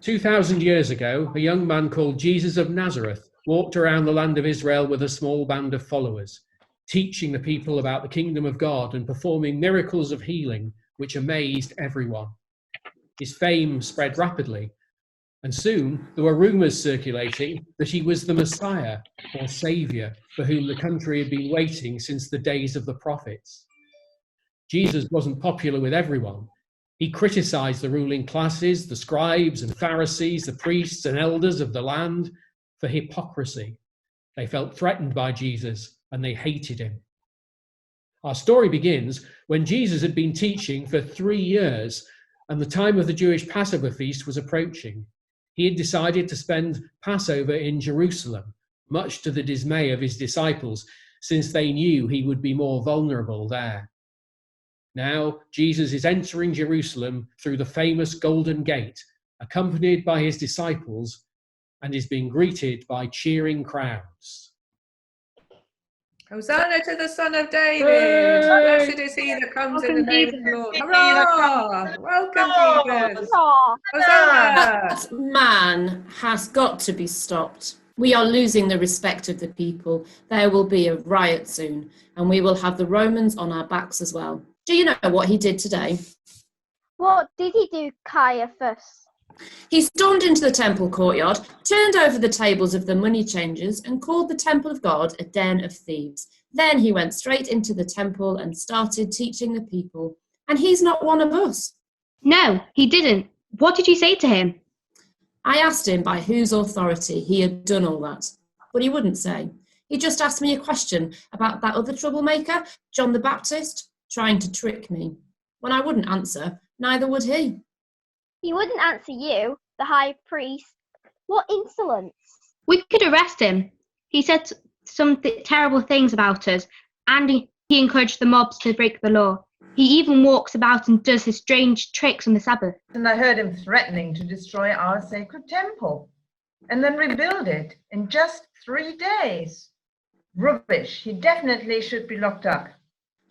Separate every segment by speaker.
Speaker 1: 2,000 years ago, a young man called Jesus of Nazareth walked around the land of Israel with a small band of followers, teaching the people about the kingdom of God and performing miracles of healing which amazed everyone. His fame spread rapidly, and soon there were rumors circulating that he was the Messiah or Saviour for whom the country had been waiting since the days of the prophets. Jesus wasn't popular with everyone. He criticized the ruling classes, the scribes and Pharisees, the priests and elders of the land for hypocrisy. They felt threatened by Jesus and they hated him. Our story begins when Jesus had been teaching for 3 years and the time of the Jewish Passover feast was approaching. He had decided to spend Passover in Jerusalem, much to the dismay of his disciples, since they knew he would be more vulnerable there. Now, Jesus is entering Jerusalem through the famous Golden Gate, accompanied by his disciples, and is being greeted by cheering crowds.
Speaker 2: Hosanna to the Son of David! Blessed is he that comes in the name of the Lord. Hurrah! Welcome, Jesus! Hosanna!
Speaker 3: That man has got to be stopped. We are losing the respect of the people. There will be a riot soon, and we will have the Romans on our backs as well. Do you know what he did today?
Speaker 4: What did he do, Caiaphas?
Speaker 3: He stormed into the temple courtyard, turned over the tables of the money changers, and called the temple of God a den of thieves. Then he went straight into the temple and started teaching the people. And he's not one of us.
Speaker 5: No, he didn't. What did you say to him?
Speaker 3: I asked him by whose authority he had done all that, but he wouldn't say. He just asked me a question about that other troublemaker, John the Baptist, trying to trick me. When I wouldn't answer, neither would he.
Speaker 4: He wouldn't answer you, the high priest. What insolence!
Speaker 5: We could arrest him. He said some terrible things about us, and he encouraged the mobs to break the law. He even walks about and does his strange tricks on the Sabbath.
Speaker 6: And I heard him threatening to destroy our sacred temple and then rebuild it in just 3 days. Rubbish. He definitely should be locked up.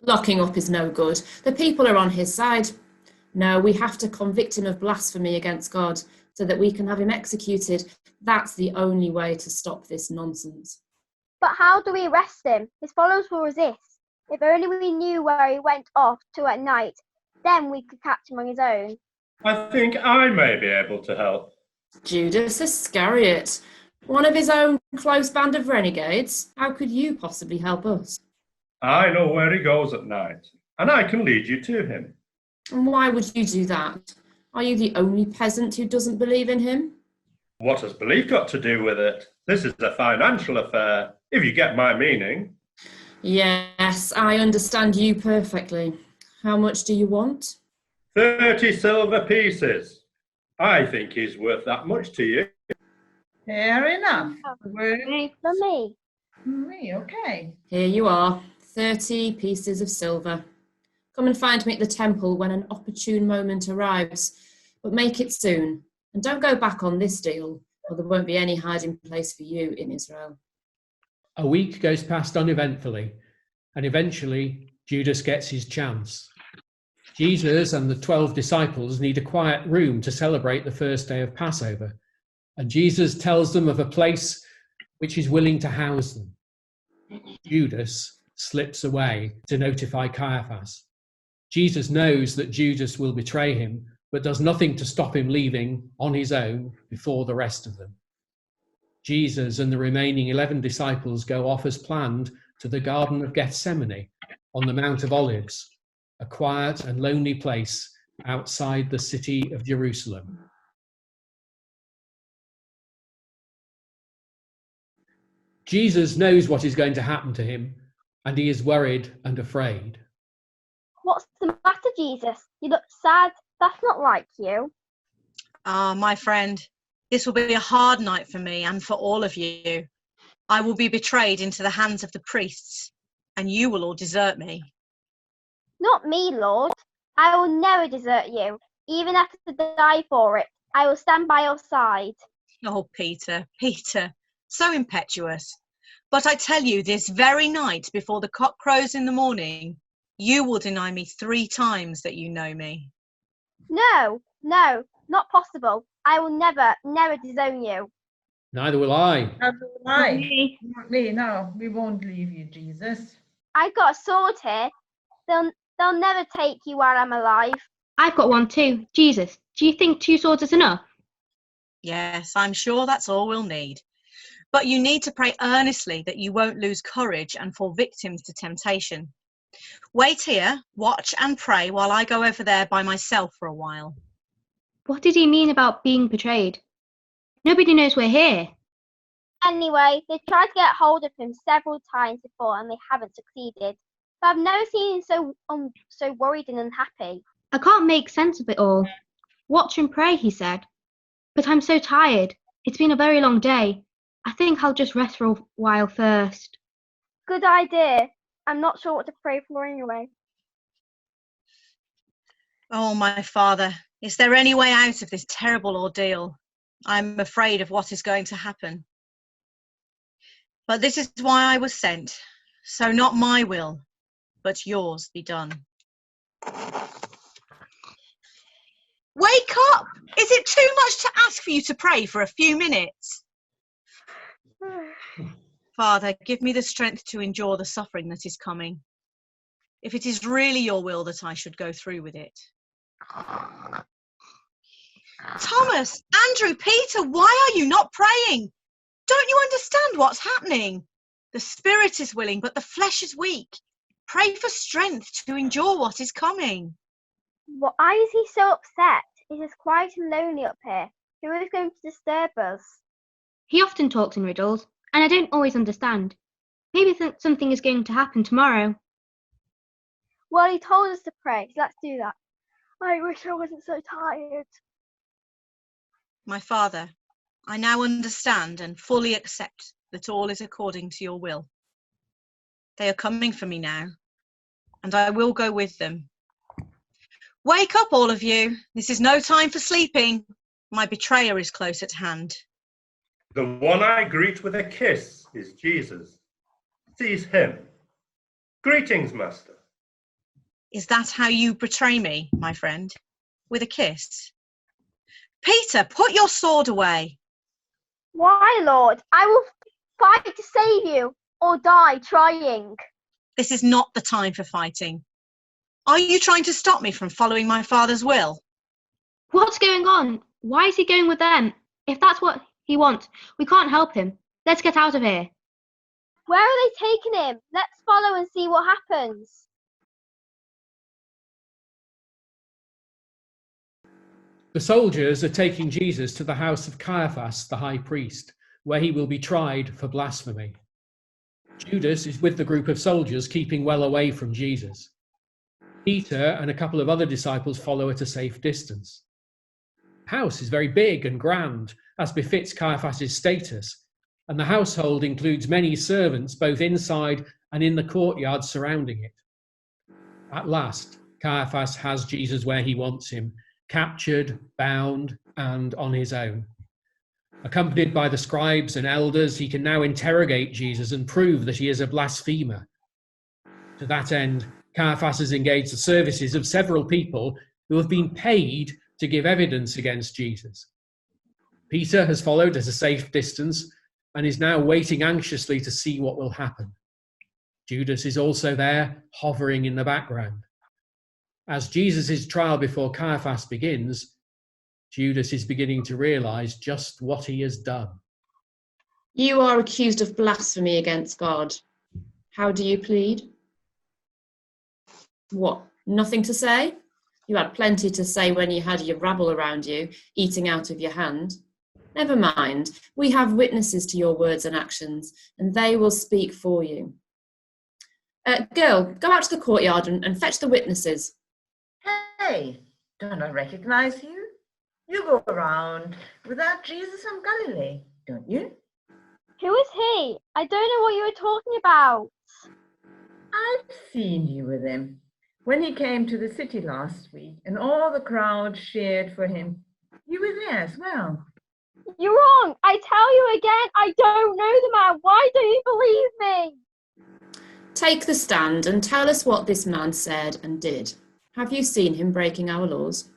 Speaker 3: Locking up is no good. The people are on his side. No, we have to convict him of blasphemy against God so that we can have him executed. That's the only way to stop this nonsense.
Speaker 4: But how do we arrest him? His followers will resist. If only we knew where he went off to at night, then we could catch him on his own.
Speaker 7: I think I may be able to help.
Speaker 3: Judas Iscariot, one of his own close band of renegades. How could you possibly help us?
Speaker 7: I know where he goes at night, and I can lead you to him.
Speaker 3: And why would you do that? Are you the only peasant who doesn't believe in him?
Speaker 7: What has belief got to do with it? This is a financial affair, if you get my meaning.
Speaker 3: Yes, I understand you perfectly. How much do you want?
Speaker 7: 30 silver pieces. I think he's worth that much to you.
Speaker 6: Fair enough.
Speaker 4: For me.
Speaker 6: Me, okay.
Speaker 3: Here you are, 30 pieces of silver. Come and find me at the temple when an opportune moment arrives, but make it soon. And don't go back on this deal, or there won't be any hiding place for you in Israel.
Speaker 1: A week goes past uneventfully, and eventually Judas gets his chance. Jesus and the 12 disciples need a quiet room to celebrate the first day of Passover, and Jesus tells them of a place which is willing to house them. Judas slips away to notify Caiaphas. Jesus knows that Judas will betray him, but does nothing to stop him leaving on his own before the rest of them. Jesus and the remaining 11 disciples go off as planned to the Garden of Gethsemane on the Mount of Olives, a quiet and lonely place outside the city of Jerusalem. Jesus knows what is going to happen to him, and he is worried and afraid.
Speaker 4: What's the matter, Jesus? You look sad. That's not like you.
Speaker 8: My friend, this will be a hard night for me and for all of you. I will be betrayed into the hands of the priests, and you will all desert me.
Speaker 4: Not me, Lord. I will never desert you. Even after to die for it, I will stand by your side.
Speaker 8: Oh, Peter, so impetuous. But I tell you, this very night before the cock crows in the morning, you will deny me 3 times that you know me.
Speaker 4: No, not possible. I will never disown you.
Speaker 1: Neither will I.
Speaker 6: Neither will I.
Speaker 5: Me.
Speaker 6: Not me, no. We won't leave you, Jesus.
Speaker 4: I've got a sword here. They'll never take you while I'm alive.
Speaker 5: I've got one too. Jesus, do you think 2 swords is enough?
Speaker 8: Yes, I'm sure that's all we'll need. But you need to pray earnestly that you won't lose courage and fall victim to temptation. Wait here, watch and pray while I go over there by myself for a while.
Speaker 5: What did he mean about being betrayed? Nobody knows we're here.
Speaker 4: Anyway, they tried to get hold of him several times before and they haven't succeeded. But I've never seen him so worried and unhappy.
Speaker 5: I can't make sense of it all. Watch and pray, he said. But I'm so tired. It's been a very long day. I think I'll just rest for a while first.
Speaker 4: Good idea. I'm not sure what to pray for anyway.
Speaker 8: Oh, my Father, is there any way out of this terrible ordeal? I'm afraid of what is going to happen. But this is why I was sent. So not my will, but yours be done. Wake up! Is it too much to ask for you to pray for a few minutes? Father, give me the strength to endure the suffering that is coming. If it is really your will that I should go through with it. Thomas, Andrew, Peter, why are you not praying? Don't you understand what's happening? The spirit is willing, but the flesh is weak. Pray for strength to endure what is coming.
Speaker 4: Why is he so upset? It is quiet and lonely up here. Who is going to disturb us?
Speaker 5: He often talks in riddles, and I don't always understand. Maybe something is going to happen tomorrow.
Speaker 4: Well, he told us to pray, so let's do that. I wish I wasn't so tired.
Speaker 8: My Father, I now understand and fully accept that all is according to your will. They are coming for me now, and I will go with them. Wake up, all of you. This is no time for sleeping. My betrayer is close at hand.
Speaker 7: The one I greet with a kiss is Jesus. Seize him. Greetings, Master.
Speaker 8: Is that how you betray me, my friend? With a kiss? Peter, put your sword away.
Speaker 4: Why, Lord? I will fight to save you, or die trying.
Speaker 8: This is not the time for fighting. Are you trying to stop me from following my Father's will?
Speaker 5: What's going on? Why is he going with them? If that's what he wants, we can't help him. Let's get out of here.
Speaker 4: Where are they taking him? Let's follow and see what happens.
Speaker 1: The soldiers are taking Jesus to the house of Caiaphas, the high priest, where he will be tried for blasphemy. Judas is with the group of soldiers, keeping well away from Jesus. Peter and a couple of other disciples follow at a safe distance. The house is very big and grand, as befits Caiaphas's status, and the household includes many servants, both inside and in the courtyard surrounding it. At last, Caiaphas has Jesus where he wants him, captured, bound, and on his own. Accompanied by the scribes and elders, he can now interrogate Jesus and prove that he is a blasphemer. To that end, Caiaphas has engaged the services of several people who have been paid to give evidence against Jesus. Peter has followed at a safe distance and is now waiting anxiously to see what will happen. Judas is also there, hovering in the background. As Jesus' trial before Caiaphas begins, Judas is beginning to realize just what he has done.
Speaker 3: You are accused of blasphemy against God. How do you plead? What, nothing to say? You had plenty to say when you had your rabble around you, eating out of your hand. Never mind, we have witnesses to your words and actions, and they will speak for you. Girl, go out to the courtyard and fetch the witnesses.
Speaker 6: Hey, don't I recognize you? You go around with that Jesus from Galilee, don't you?
Speaker 4: Who is he? I don't know what you were talking about.
Speaker 6: I've seen you with him when he came to the city last week and all the crowd cheered for him. You were there as well.
Speaker 4: You're wrong. I tell you again, I don't know the man. Why don't you believe me?
Speaker 3: Take the stand and tell us what this man said and did. Have you seen him breaking our laws?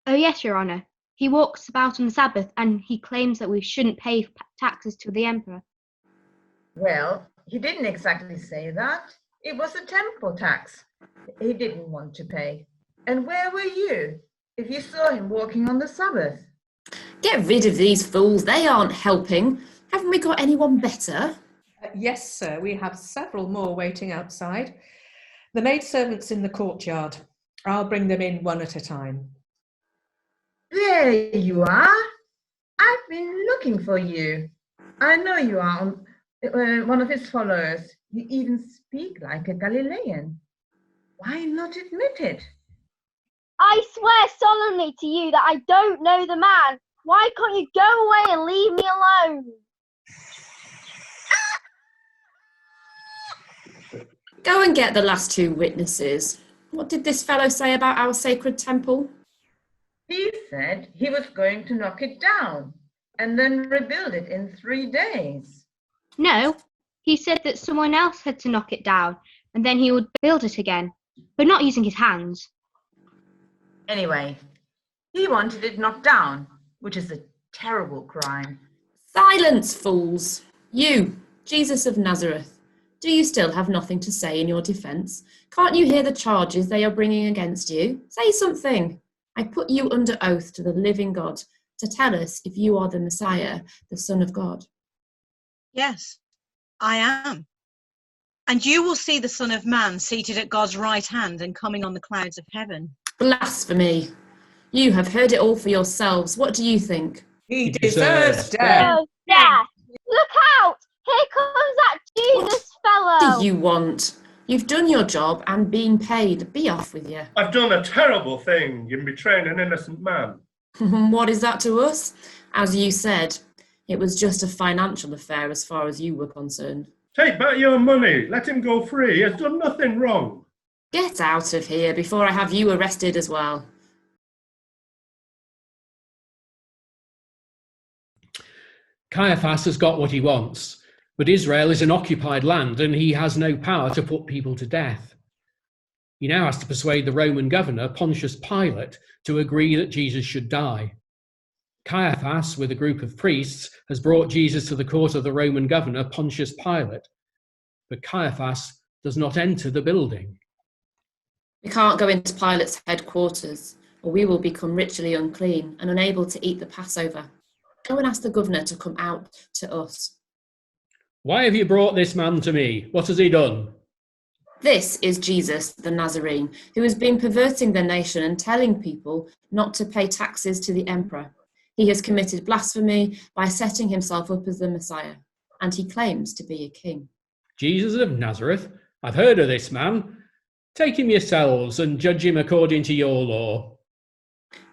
Speaker 5: Oh yes, Your Honour. He walks about on the Sabbath and he claims that we shouldn't pay taxes to the emperor.
Speaker 6: Well, he didn't exactly say that. It was a temple tax he didn't want to pay. And where were you if you saw him walking on the Sabbath?
Speaker 3: Get rid of these fools. They aren't helping. Haven't we got anyone better?
Speaker 2: Yes, sir. We have several more waiting outside. The maidservants in the courtyard. I'll bring them in one at a time.
Speaker 6: There you are. I've been looking for you. I know you are one of his followers. You even speak like a Galilean. Why not admit it?
Speaker 4: I swear solemnly to you that I don't know the man. Why can't you go away and leave me alone?
Speaker 3: Go and get the last two witnesses. What did this fellow say about our sacred temple?
Speaker 6: He said he was going to knock it down and then rebuild it in 3 days.
Speaker 5: No, he said that someone else had to knock it down and then he would build it again, but not using his hands.
Speaker 6: Anyway, he wanted it knocked down, which is a terrible crime.
Speaker 3: Silence, fools. You, Jesus of Nazareth, do you still have nothing to say in your defence? Can't you hear the charges they are bringing against you? Say something. I put you under oath to the living God to tell us if you are the Messiah, the Son of God.
Speaker 8: Yes, I am. And you will see the Son of Man seated at God's right hand and coming on the clouds of heaven.
Speaker 3: Blasphemy. You have heard it all for yourselves. What do you think?
Speaker 2: He
Speaker 1: deserves
Speaker 2: deserves death.
Speaker 4: Oh, death! Look out! Here comes that Jesus fellow!
Speaker 3: What do you want? You've done your job and been paid. Be off with you.
Speaker 7: I've done a terrible thing in betraying an innocent man.
Speaker 3: What is that to us? As you said, it was just a financial affair as far as you were concerned.
Speaker 7: Take back your money. Let him go free. He has done nothing wrong.
Speaker 3: Get out of here before I have you arrested as well.
Speaker 1: Caiaphas has got what he wants, but Israel is an occupied land and he has no power to put people to death. He now has to persuade the Roman governor, Pontius Pilate, to agree that Jesus should die. Caiaphas, with a group of priests, has brought Jesus to the court of the Roman governor, Pontius Pilate, but Caiaphas does not enter the building.
Speaker 3: We can't go into Pilate's headquarters, or we will become ritually unclean and unable to eat the Passover. Go and ask the governor to come out to us.
Speaker 1: Why have you brought this man to me? What has he done?
Speaker 3: This is Jesus, the Nazarene, who has been perverting the nation and telling people not to pay taxes to the emperor. He has committed blasphemy by setting himself up as the Messiah, and he claims to be a king.
Speaker 1: Jesus of Nazareth? I've heard of this man. Take him yourselves and judge him according to your law.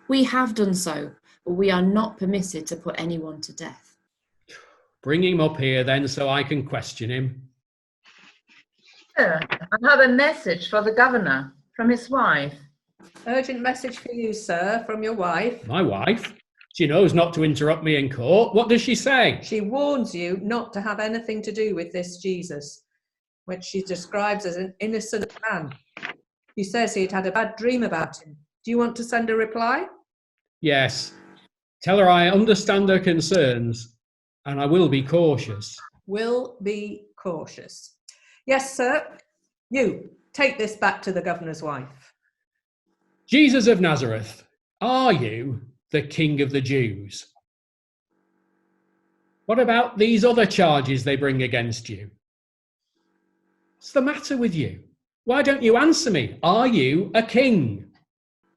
Speaker 3: We have done so, but we are not permitted to put anyone to death.
Speaker 1: Bring him up here then so I can question him.
Speaker 6: Sir, I have a message for the governor from his wife.
Speaker 2: Urgent message for you, sir, from your wife.
Speaker 1: My wife? She knows not to interrupt me in court. What does she say?
Speaker 2: She warns you not to have anything to do with this Jesus, which she describes as an innocent man. She says he'd had a bad dream about him. Do you want to send a reply?
Speaker 1: Yes. Tell her I understand her concerns and I will be cautious.
Speaker 2: Will be cautious. Yes, sir. You, take this back to the governor's wife.
Speaker 1: Jesus of Nazareth, are you the King of the Jews? What about these other charges they bring against you? What's the matter with you? Why don't you answer me? Are you a king?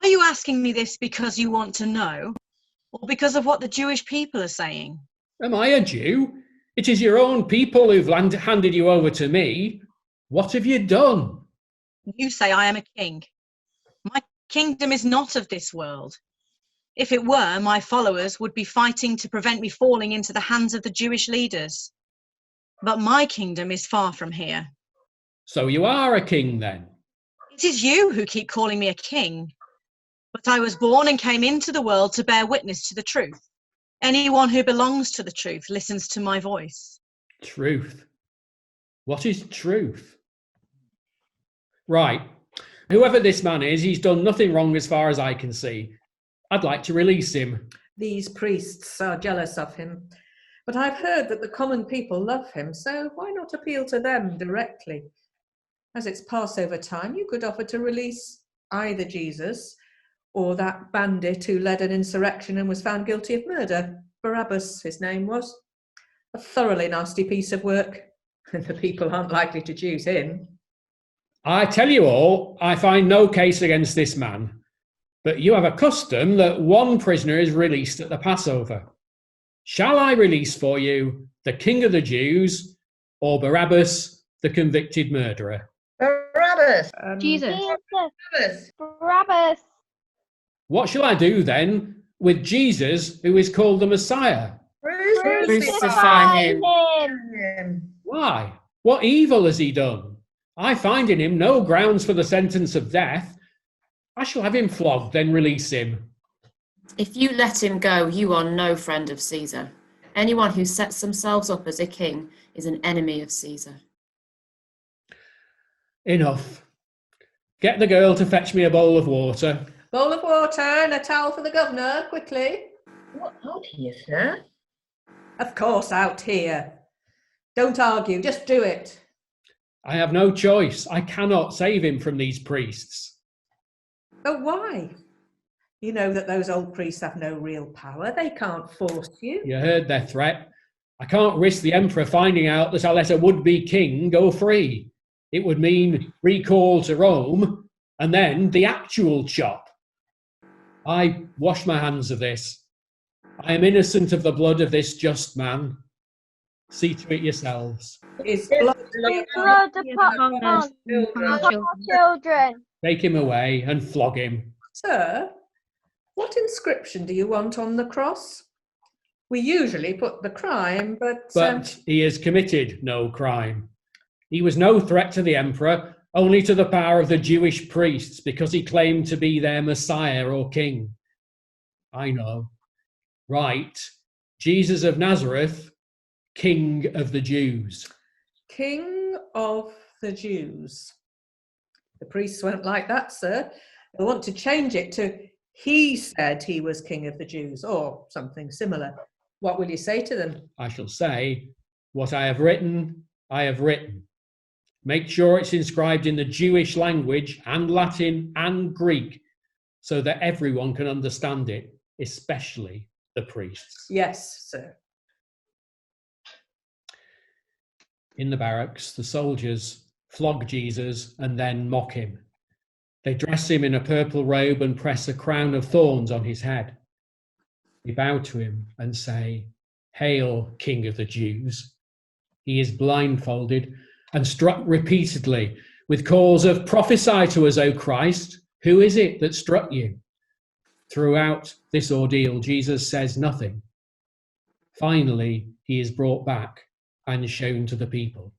Speaker 8: Are you asking me this because you want to know, or because of what the Jewish people are saying?
Speaker 1: Am I a Jew? It is your own people who've handed you over to me. What have you done?
Speaker 8: You say I am a king. My kingdom is not of this world. If it were, my followers would be fighting to prevent me falling into the hands of the Jewish leaders. But my kingdom is far from here.
Speaker 1: So you are a king then?
Speaker 8: It is you who keep calling me a king. But I was born and came into the world to bear witness to the truth. Anyone who belongs to the truth listens to my voice.
Speaker 1: Truth. What is truth? Right. Whoever this man is, he's done nothing wrong as far as I can see. I'd like to release him.
Speaker 2: These priests are jealous of him. But I've heard that the common people love him, so why not appeal to them directly? As it's Passover time, you could offer to release either Jesus or that bandit who led an insurrection and was found guilty of murder. Barabbas, his name was. A thoroughly nasty piece of work, and the people aren't likely to choose him.
Speaker 1: I tell you all, I find no case against this man. But you have a custom that one prisoner is released at the Passover. Shall I release for you the King of the Jews or Barabbas, the convicted murderer?
Speaker 6: Barabbas!
Speaker 5: Jesus.
Speaker 6: Barabbas!
Speaker 4: Barabbas.
Speaker 1: What shall I do then with Jesus, who is called the Messiah?
Speaker 3: Crucify him.
Speaker 1: Why? What evil has he done? I find in him no grounds for the sentence of death. I shall have him flogged, then release him.
Speaker 3: If you let him go, you are no friend of Caesar. Anyone who sets themselves up as a king is an enemy of Caesar.
Speaker 1: Enough. Get the girl to fetch me a bowl of water.
Speaker 2: Bowl of water and a towel for the governor, quickly.
Speaker 6: What out here, sir?
Speaker 2: Of course, out here. Don't argue, just do it.
Speaker 1: I have no choice. I cannot save him from these priests.
Speaker 2: But why? You know that those old priests have no real power. They can't force you.
Speaker 1: You heard their threat. I can't risk the emperor finding out that I let a would-be king go free. It would mean recall to Rome and then the actual chop. I wash my hands of this. I am innocent of the blood of this just man. See to it yourselves.
Speaker 2: His blood
Speaker 4: Blood upon our children.
Speaker 1: Take him away and flog him.
Speaker 2: Sir, what inscription do you want on the cross? We usually put the crime,
Speaker 1: But he has committed no crime. He was no threat to the emperor, only to the power of the Jewish priests because he claimed to be their Messiah or king. I know. Right. Jesus of Nazareth, King of the Jews.
Speaker 2: King of the Jews. The priests won't like that, sir. They want to change it to he said he was King of the Jews or something similar. What will you say to them?
Speaker 1: I shall say, what I have written, I have written. Make sure it's inscribed in the Jewish language and Latin and Greek so that everyone can understand it, especially the priests.
Speaker 2: Yes, sir.
Speaker 1: In the barracks, the soldiers flog Jesus and then mock him. They dress him in a purple robe and press a crown of thorns on his head. They bow to him and say, "Hail, King of the Jews." He is blindfolded and struck repeatedly with calls of, "Prophesy to us, O Christ. Who is it that struck you?" Throughout this ordeal, Jesus says nothing. Finally, he is brought back and shown to the people.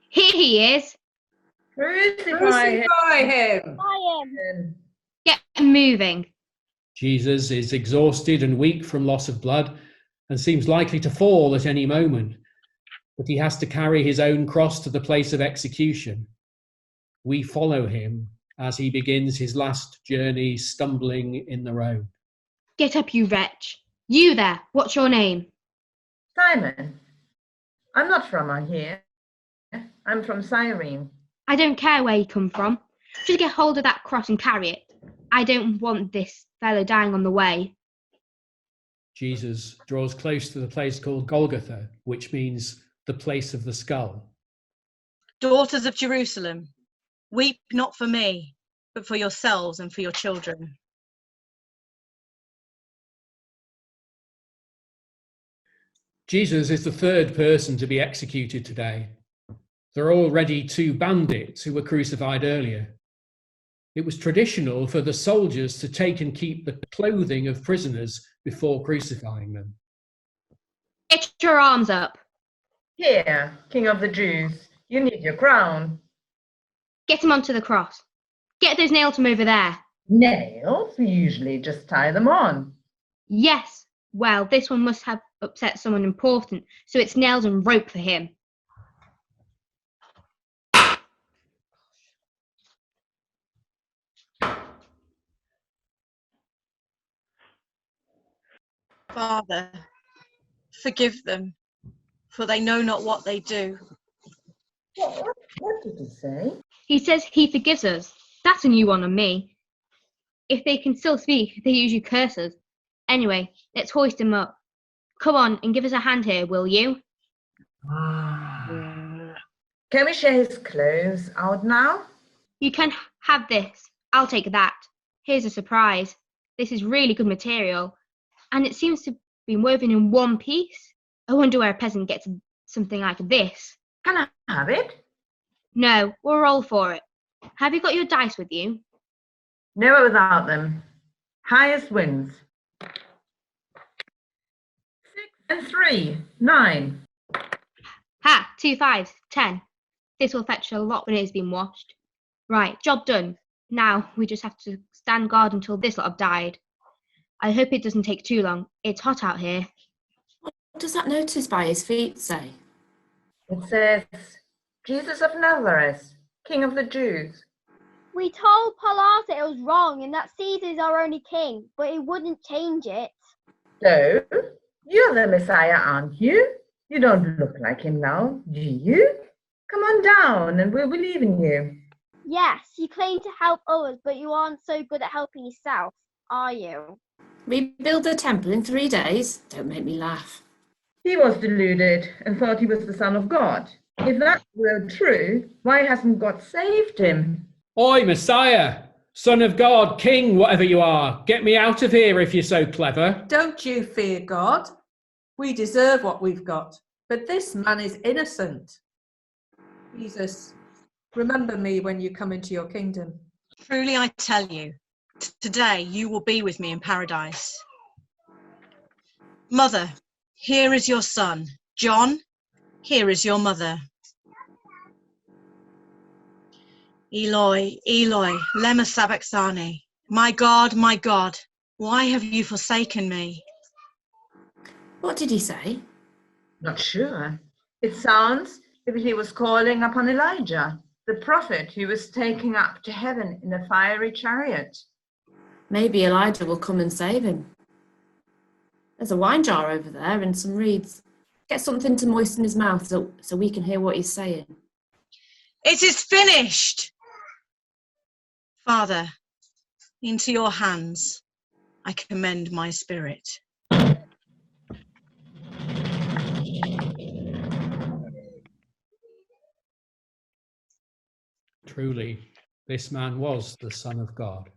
Speaker 5: Here he is.
Speaker 6: Crucify him.
Speaker 2: Crucify him.
Speaker 4: By him.
Speaker 5: Get moving.
Speaker 1: Jesus is exhausted and weak from loss of blood and seems likely to fall at any moment, but he has to carry his own cross to the place of execution. We follow him as he begins his last journey, stumbling in the road.
Speaker 5: Get up, you wretch. You there, what's your name?
Speaker 6: Simon. I'm not from here. I'm from Cyrene.
Speaker 5: I don't care where you come from. Just get hold of that cross and carry it. I don't want this fellow dying on the way.
Speaker 1: Jesus draws close to the place called Golgotha, which means the place of the skull.
Speaker 8: Daughters of Jerusalem, weep not for me, but for yourselves and for your children.
Speaker 1: Jesus is the third person to be executed today. There are already 2 bandits who were crucified earlier. It was traditional for the soldiers to take and keep the clothing of prisoners before crucifying them.
Speaker 5: Get your arms up.
Speaker 6: Here, King of the Jews, you need your crown.
Speaker 5: Get him onto the cross. Get those nails from over there.
Speaker 6: Nails? We usually just tie them on.
Speaker 5: Yes, well, this one must have upset someone important, so it's nails and rope for him.
Speaker 8: Father, forgive them, for they know not what they do.
Speaker 6: What did he say?
Speaker 5: He says he forgives us. That's a new one on me. If they can still speak, they usually curse us. Anyway, let's hoist him up. Come on and give us a hand here, will you?
Speaker 6: Can we share his clothes out now?
Speaker 5: You can have this. I'll take that. Here's a surprise. This is really good material, and it seems to be woven in one piece. I wonder where a peasant gets something like this.
Speaker 6: Can I have it?
Speaker 5: No, we'll roll for it. Have you got your dice with you?
Speaker 6: Never without them. Highest wins. 6 and 3, 9.
Speaker 5: Ha! 2 5s, 10. This will fetch a lot when it's been washed. Right, job done. Now we just have to stand guard until this lot have died. I hope it doesn't take too long. It's hot out here.
Speaker 3: What does that notice by his feet say?
Speaker 6: It says, Jesus of Nazareth, King of the Jews.
Speaker 4: We told Pilate it was wrong and that Caesar's our only king, but he wouldn't change it.
Speaker 6: So, you're the Messiah, aren't you? You don't look like him now, do you? Come on down and we'll believe in you.
Speaker 4: Yes, you claim to help others, but you aren't so good at helping yourself, are you?
Speaker 3: Rebuild the temple in 3 days? Don't make me laugh.
Speaker 6: He was deluded and thought he was the Son of God. If that were true, why hasn't God saved him?
Speaker 1: Oi, Messiah, Son of God, King, whatever you are, get me out of here if you're so clever.
Speaker 2: Don't you fear God. We deserve what we've got, but this man is innocent. Jesus, remember me when you come into your kingdom.
Speaker 8: Truly I tell you, today you will be with me in paradise. Mother, here is your son. John, here is your mother. Eloi, Eloi, lema sabachthani. My God, why have you forsaken me?
Speaker 3: What did he say?
Speaker 6: Not sure. It sounds as if he was calling upon Elijah, the prophet who was taken up to heaven in a fiery chariot.
Speaker 3: Maybe Elijah will come and save him. There's a wine jar over there and some reeds. Get something to moisten his mouth so we can hear what he's saying.
Speaker 8: It is finished! Father, into your hands I commend my spirit.
Speaker 1: Truly, this man was the Son of God.